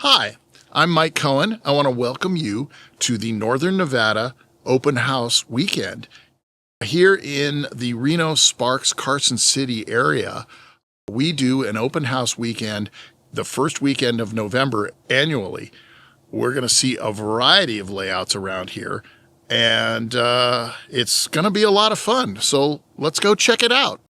Hi, I'm Mike Coen. I want to welcome you to the Northern Nevada Open House Weekend. Here in the Reno, Sparks, Carson City area, we do an open house weekend the first weekend of November annually. We're going to see a variety of layouts around here, and it's going to be a lot of fun. So let's go check it out.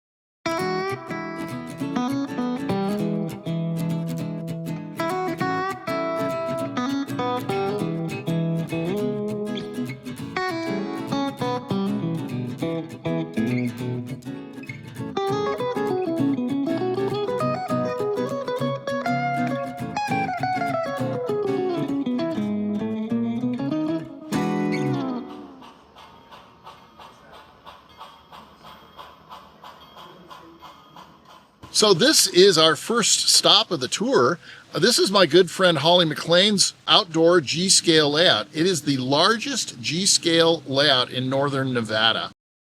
So this is our first stop of the tour. This is my good friend Holly McLean's outdoor G-scale layout. It is the largest G-scale layout in northern Nevada.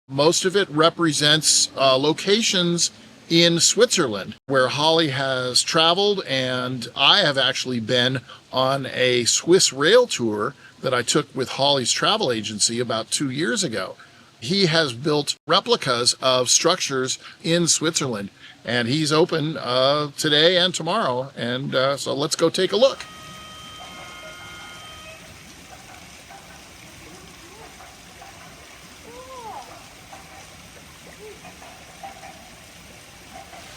Most of it represents locations in Switzerland, where Holly has traveled, and I have actually been on a Swiss rail tour that I took with Holly's travel agency about 2 years ago. He has built replicas of structures in Switzerland, and he's open today and tomorrow, and so let's go take a look.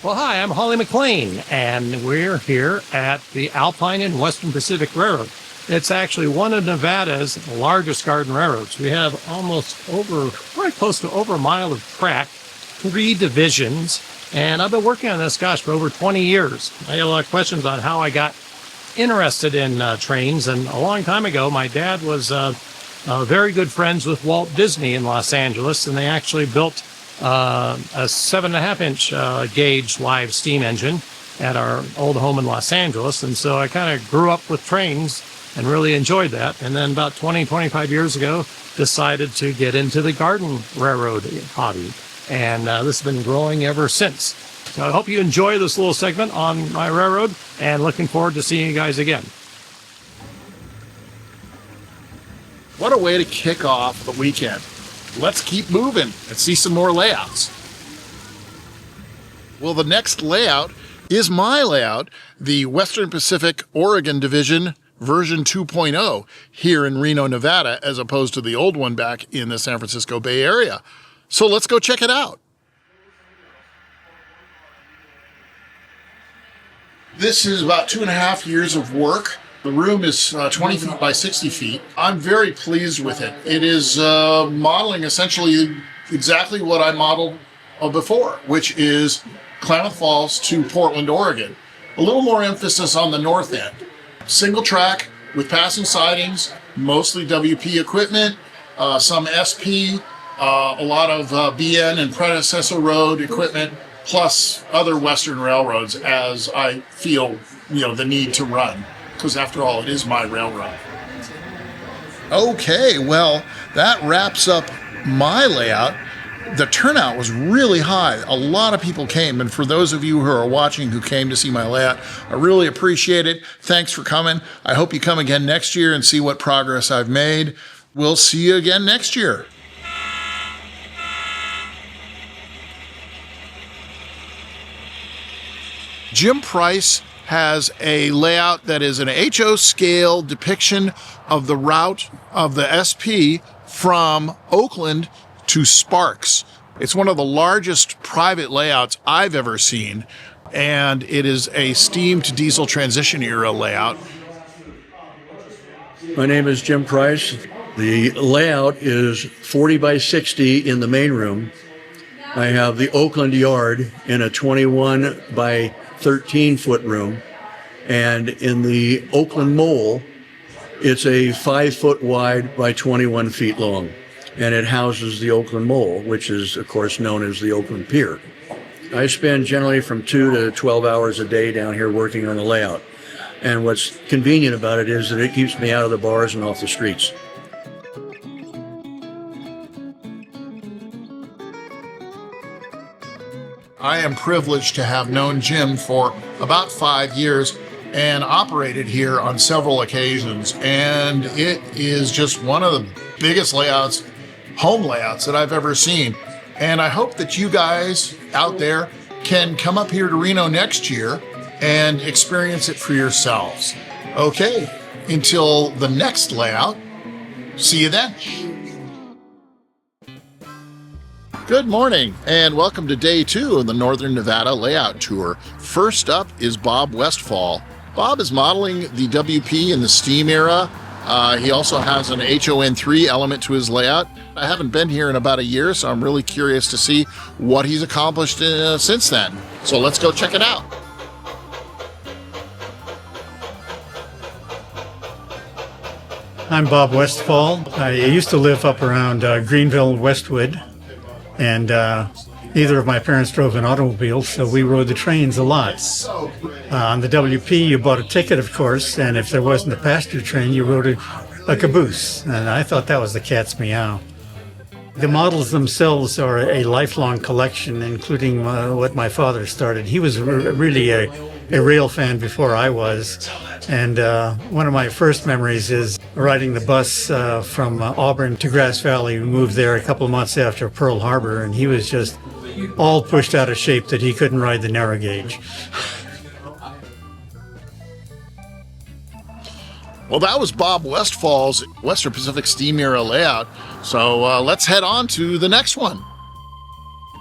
Well, hi, I'm Holly McLean, and we're here at the Alpine and Western Pacific Railroad. It's actually one of Nevada's largest garden railroads. We have quite close to over a mile of track, 3 divisions, and I've been working on this, for over 20 years. I had a lot of questions on how I got interested in trains, and a long time ago, my dad was very good friends with Walt Disney in Los Angeles, and they actually built a 7.5-inch gauge live steam engine at our old home in Los Angeles. And so I kind of grew up with trains and really enjoyed that. And then about 25 years ago, decided to get into the garden railroad hobby. And this has been growing ever since. So I hope you enjoy this little segment on my railroad, and looking forward to seeing you guys again. What a way to kick off the weekend. Let's keep moving and see some more layouts. Well, the next layout is my layout, the Western Pacific Oregon Division version 2.0 here in Reno, Nevada, as opposed to the old one back in the San Francisco Bay Area. So let's go check it out. This is about 2.5 years of work. The room is 20 feet by 60 feet. I'm very pleased with it. It is modeling essentially exactly what I modeled before, which is Klamath Falls to Portland, Oregon. A little more emphasis on the north end. Single track with passing sidings, mostly WP equipment, some SP, a lot of BN and predecessor road equipment, plus other Western railroads as I feel, the need to run. Because after all, it is my railroad. Okay, well, that wraps up my layout. The turnout was really high. A lot of people came, and for those of you who are watching who came to see my layout, I really appreciate it. Thanks for coming. I hope you come again next year and see what progress I've made. We'll see you again next year. Jim Price has a layout that is an HO scale depiction of the route of the SP from Oakland to Sparks. It's one of the largest private layouts I've ever seen, and it is a steam to diesel transition era layout. My name is Jim Price. The layout is 40 by 60 in the main room. I have the Oakland yard in a 21 by 13 foot room. And in the Oakland Mole, it's a 5 foot wide by 21 feet long. And it houses the Oakland Mole, which is, of course, known as the Oakland Pier. I spend generally from 2 to 12 hours a day down here working on the layout. And what's convenient about it is that it keeps me out of the bars and off the streets. I am privileged to have known Jim for about 5 years. and operated here on several occasions, and it is just one of the biggest layouts, home layouts that I've ever seen. And I hope that you guys out there can come up here to Reno next year and experience it for yourselves. Okay, until the next layout, see you then. Good morning, and welcome to day 2 of the Northern Nevada Layout Tour. First up is Bob Westfall. Bob is modeling the WP in the steam era. He also has an HON3 element to his layout. I haven't been here in about a year, so I'm really curious to see what he's accomplished since then. So let's go check it out. I'm Bob Westfall. I used to live up around Greenville, Westwood, and neither of my parents drove an automobile, so we rode the trains a lot. On the WP, you bought a ticket, of course, and if there wasn't a passenger train, you rode a caboose, and I thought that was the cat's meow. The models themselves are a lifelong collection, including what my father started. He was really a rail fan before I was, and one of my first memories is riding the bus from Auburn to Grass Valley. We moved there a couple of months after Pearl Harbor, and he was just all pushed out of shape that he couldn't ride the narrow gauge. Well, that was Bob Westfall's Western Pacific Steam Era layout. So let's head on to the next one.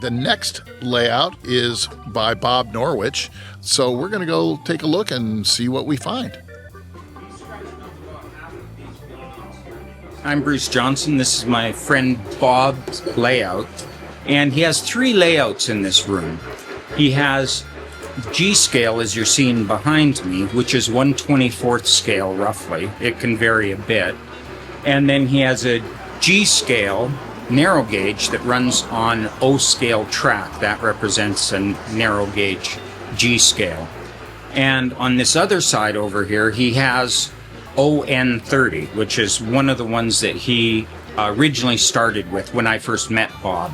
The next layout is by Bob Noritch. So we're going to go take a look and see what we find. I'm Bruce Johnson. This is my friend Bob's layout. And he has 3 layouts in this room. He has G scale, as you're seeing behind me, which is 1/24th scale roughly. It can vary a bit. And then he has a G scale narrow gauge that runs on O scale track. That represents a narrow gauge G scale. And on this other side over here, he has ON30, which is one of the ones that he originally started with when I first met Bob.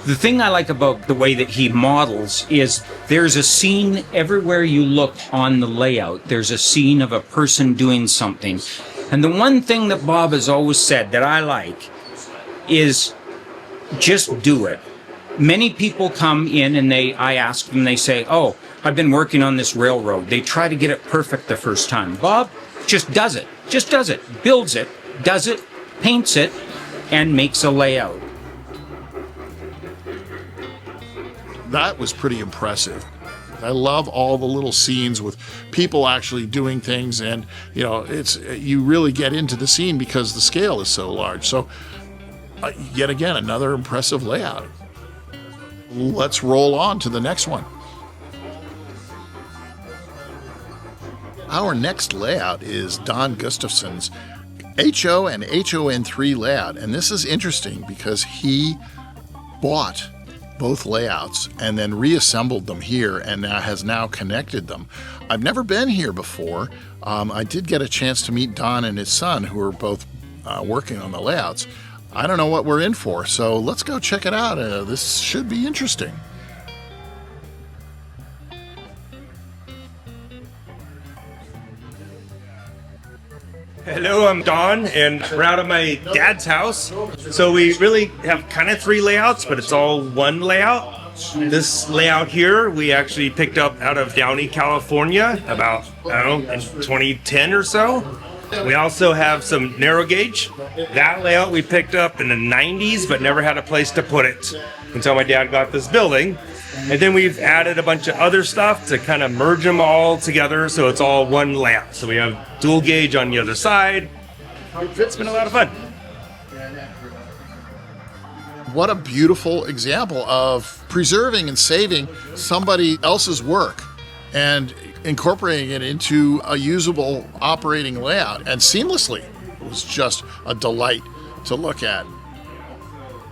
The thing I like about the way that he models is there's a scene everywhere you look on the layout. There's a scene of a person doing something. And the one thing that Bob has always said that I like is just do it. Many people come in and I ask them, they say, oh, I've been working on this railroad. They try to get it perfect the first time. Bob just does it. Just does it. Builds it, does it, paints it, and makes a layout. That was pretty impressive. I love all the little scenes with people actually doing things, and you really get into the scene because the scale is so large. So yet again, another impressive layout. Let's roll on to the next one. Our next layout is Don Gustafson's HO and HON3 layout, and this is interesting because he bought both layouts and then reassembled them here and has now connected them. I've never been here before. I did get a chance to meet Don and his son, who are both working on the layouts. I don't know what we're in for, so let's go check it out. This should be interesting. Hello, I'm Don, and we're out of my dad's house. So we really have kind of 3 layouts, but it's all one layout. This layout here, we actually picked up out of Downey, California, about, in 2010 or so. We also have some narrow gauge. That layout we picked up in the 90s, but never had a place to put it until my dad got this building. And then we've added a bunch of other stuff to kind of merge them all together so it's all one layout. So we have dual gauge on the other side. It's been a lot of fun. What a beautiful example of preserving and saving somebody else's work and incorporating it into a usable operating layout and seamlessly. It was just a delight to look at.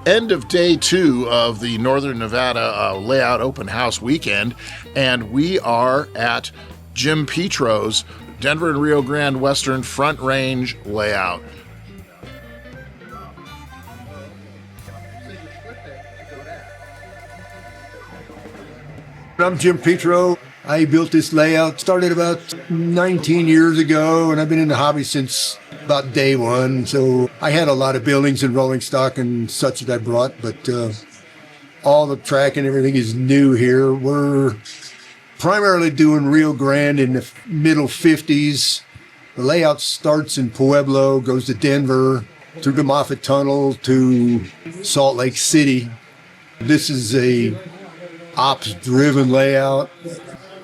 End of day 2 of the Northern Nevada Layout Open House weekend, and we are at Jim Petro's Denver and Rio Grande Western Front Range layout. I'm Jim Petro. I built this layout, started about 19 years ago, and I've been in the hobby since about day one. So I had a lot of buildings and rolling stock and such that I brought, but all the track and everything is new here. We're primarily doing Rio Grande in the middle 50s. The layout starts in Pueblo, goes to Denver, through the Moffat Tunnel to Salt Lake City. This is a ops-driven layout,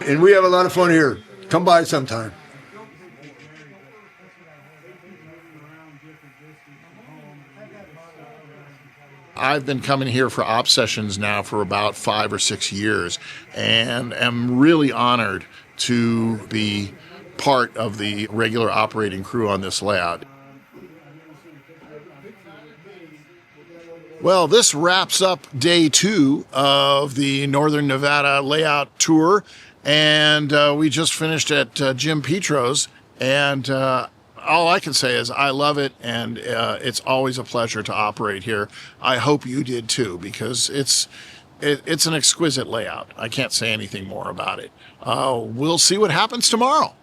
and we have a lot of fun here. Come by sometime. I've been coming here for op sessions now for about 5 or 6 years, and am really honored to be part of the regular operating crew on this layout. Well, this wraps up day 2 of the Northern Nevada layout tour, and we just finished at Jim Petro's, and all I can say is I love it, and it's always a pleasure to operate here. I hope you did too, because it's an exquisite layout. I can't say anything more about it. We'll see what happens tomorrow.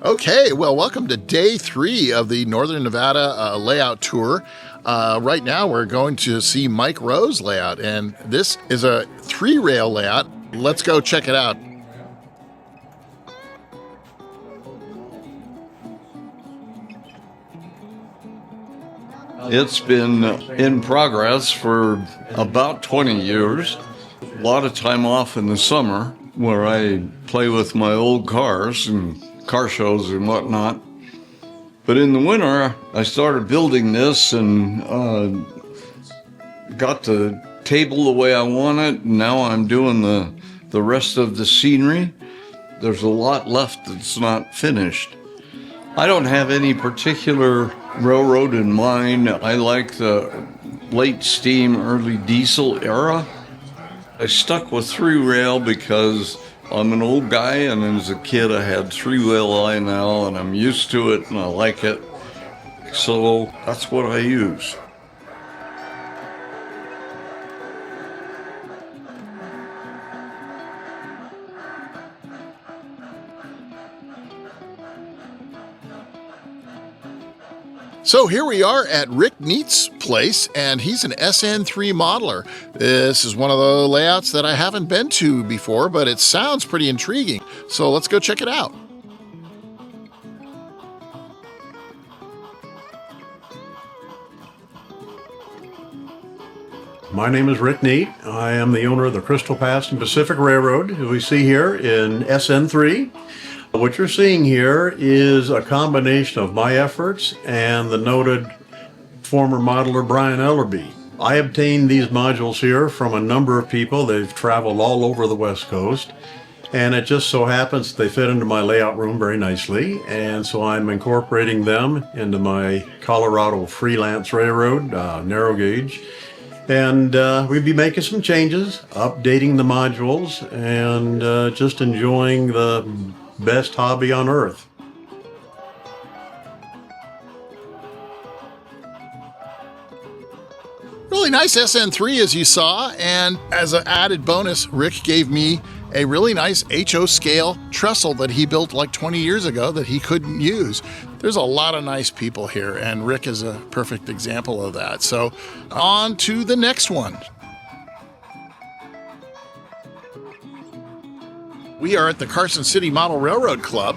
Okay, well, welcome to day 3 of the Northern Nevada layout tour. Right now we're going to see Mike Rowe's layout, and this is a 3-rail layout. Let's go check it out. It's been in progress for about 20 years. A lot of time off in the summer where I play with my old cars and car shows and whatnot. But in the winter, I started building this and got the table the way I want it. Now I'm doing the rest of the scenery. There's a lot left that's not finished. I don't have any particular railroad in mind. I like the late steam, early diesel era. I stuck with 3-rail because I'm an old guy, and as a kid I had 3-wheel Lionel, and I'm used to it and I like it. So that's what I use. So here we are at Rick Neat's place, and he's an SN3 modeler. This is one of the layouts that I haven't been to before, but it sounds pretty intriguing. So let's go check it out. My name is Rick Neat. I am the owner of the Crystal Pass and Pacific Railroad, who we see here in SN3. What you're seeing here is a combination of my efforts and the noted former modeler Brian Ellerby. I obtained these modules here from a number of people. They've traveled all over the West Coast, and it just so happens they fit into my layout room very nicely, and so I'm incorporating them into my Colorado Freelance Railroad, narrow gauge. And we'll be making some changes, updating the modules, and just enjoying the best hobby on earth. Really nice SN3 as you saw, and as an added bonus, Rick gave me a really nice HO Scale trestle that he built like 20 years ago that he couldn't use. There's a lot of nice people here, and Rick is a perfect example of that. So on to the next one. We are at the Carson City Model Railroad Club,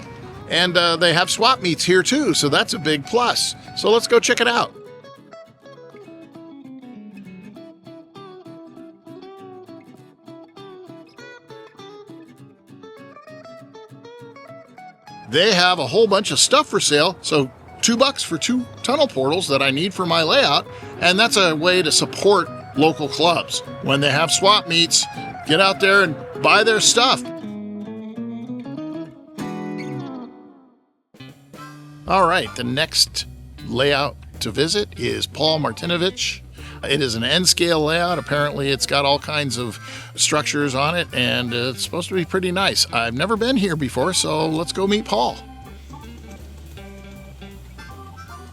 and they have swap meets here too, so that's a big plus. So let's go check it out. They have a whole bunch of stuff for sale, so $2 for 2 tunnel portals that I need for my layout, and that's a way to support local clubs. When they have swap meets, get out there and buy their stuff. All right, the next layout to visit is Paul Martinovich. It is an N-scale layout. Apparently it's got all kinds of structures on it, and it's supposed to be pretty nice. I've never been here before, so let's go meet Paul.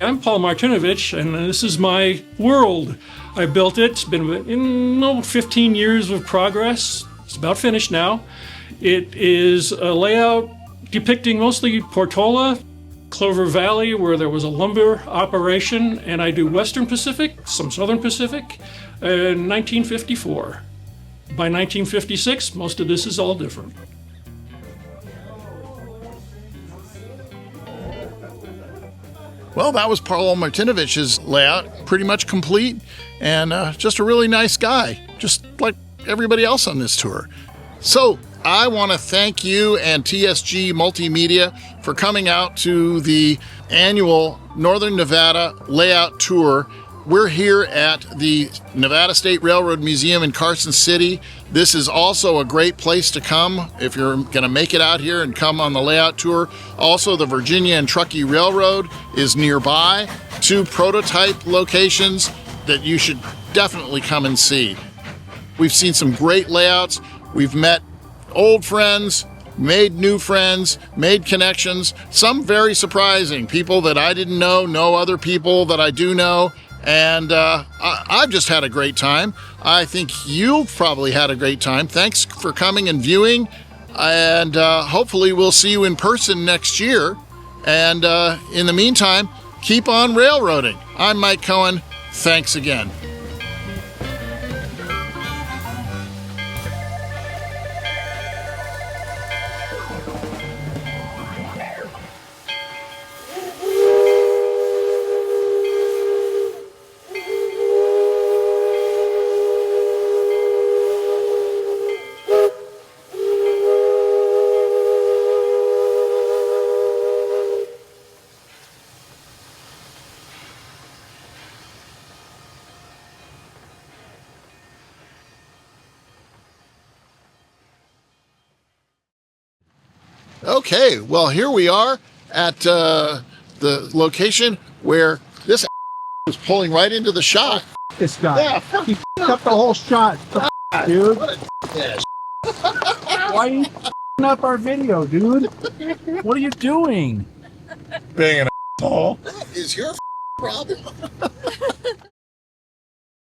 I'm Paul Martinovich, and this is my world. I built it. It's been 15 years of progress. It's about finished now. It is a layout depicting mostly Portola, Clover Valley, where there was a lumber operation, and I do Western Pacific, some Southern Pacific, in 1954. By 1956, most of this is all different. Well, that was Paul Martinovich's layout, pretty much complete, and just a really nice guy, just like everybody else on this tour. So I want to thank you and TSG Multimedia for coming out to the annual Northern Nevada Layout Tour. We're here at the Nevada State Railroad Museum in Carson City. This is also a great place to come if you're going to make it out here and come on the layout tour. Also, the Virginia and Truckee Railroad is nearby. 2 prototype locations that you should definitely come and see. We've seen some great layouts. We've met old friends, made new friends, made connections, some very surprising. People that I didn't know other people that I do know. And I've just had a great time. I think you've probably had a great time. Thanks for coming and viewing. And hopefully we'll see you in person next year. And in the meantime, keep on railroading. I'm Mike Coen. Thanks again. Okay, well, here we are at the location where this is pulling right into the shot. This guy. Yeah, He up the whole shot. Dude. Why are you up our video, dude? What are you doing? being an asshole. That is your problem.